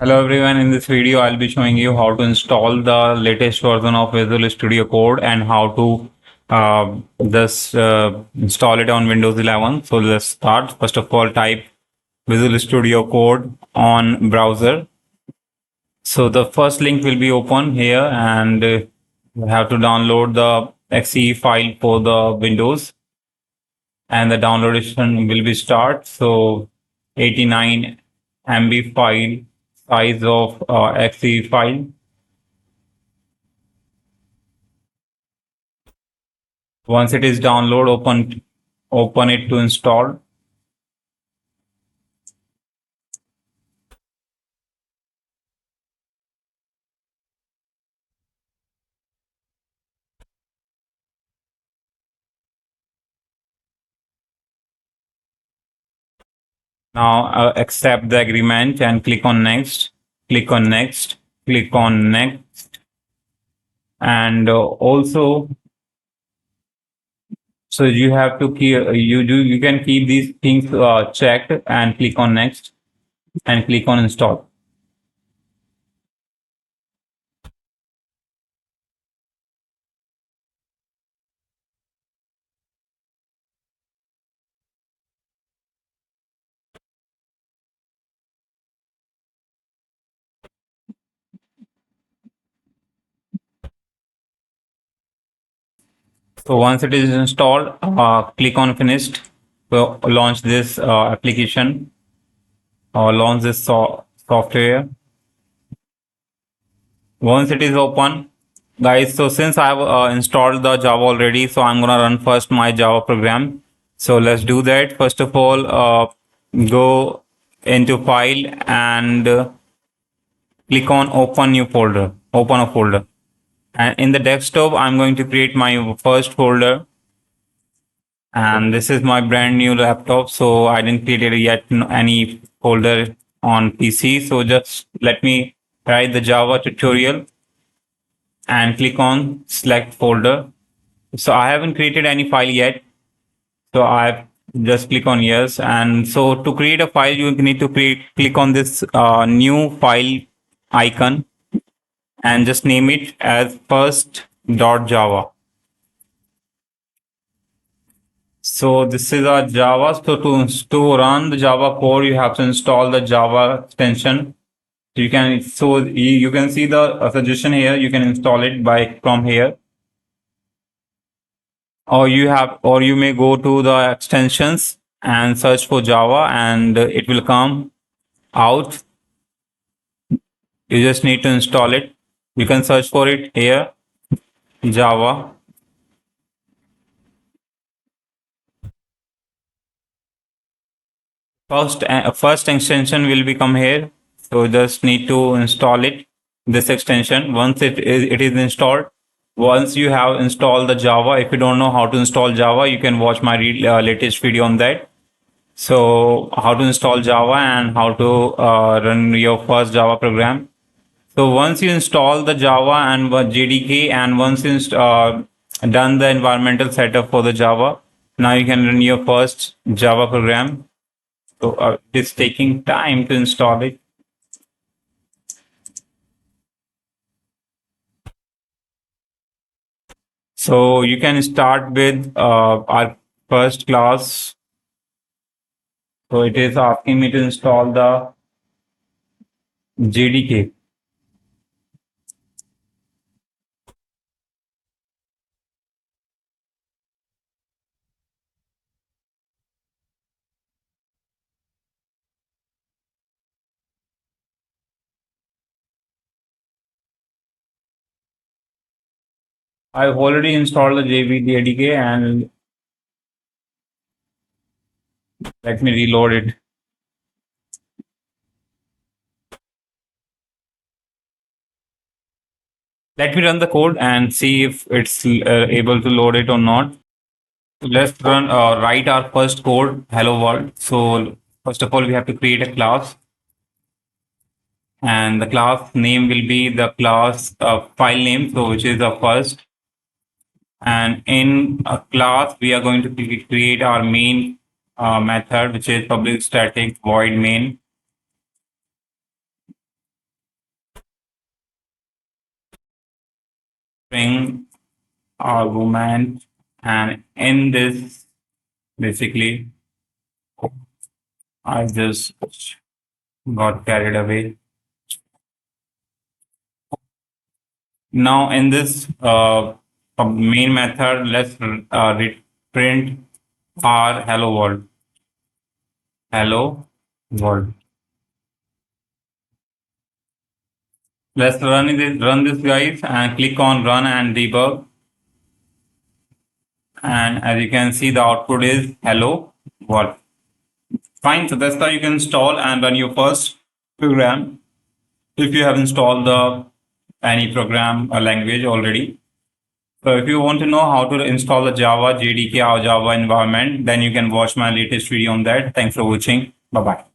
Hello everyone, in this video I'll be showing you how to install the latest version of Visual Studio Code and how to just install it on Windows 11. So let's start. First of all, type Visual Studio Code on browser. So the first link will be open here and you have to download the XE file for the Windows and the downloadation will be start. So 89 MB file size of XE file. Once it is download, open it to install. Now accept the agreement and click on next, click on next, click on next, and also so you have to keep you can keep these things checked and click on next and click on install. So once it is installed, click on finished. So launch this application or launch this software. Once it is open, guys, so since I have installed the Java already, so I'm gonna run first my Java program. So let's do that. First of all, go into file and click on open new folder, open a folder. And in the desktop, I'm going to create my first folder. And this is my brand new laptop, so I didn't create yet any folder on PC. So just let me write the Java tutorial and click on select folder. So I haven't created any file yet. So I just click on yes. And so to create a file, you need to click on this new file icon and just name it as first.java. So this is our Java. So to run the Java core, you have to install the Java extension. So you can see the suggestion here. You can install it from here, or you may go to the extensions and search for Java, and it will come out. You just need to install it. You can search for it here, Java. First extension will become here. So just need to install it, this extension. Once it is installed, once you have installed the Java, if you don't know how to install Java, you can watch my latest video on that. So how to install Java and how to run your first Java program. So once you install the Java and JDK, and once you done the environmental setup for the Java, now you can run your first Java program. So it is taking time to install it. So you can start with our first class. So it is asking me to install the JDK. I've already installed the JDK and let me reload it. Let me run the code and see if it's able to load it or not. Let's write our first code, hello world. So first of all, we have to create a class, and the class name will be the class file name, so which is the first. And in a class, we are going to create our main method, which is public static void main. argument, and in this, basically, I just got carried away. Now, in this main method, let's print our hello world. Hello world. Let's run this guys and click on run and debug. And as you can see, the output is hello world. Fine. So that's how you can install and run your first program if you have installed the any program or language already. So if you want to know how to install the Java JDK or Java environment, then you can watch my latest video on that. Thanks for watching. Bye bye.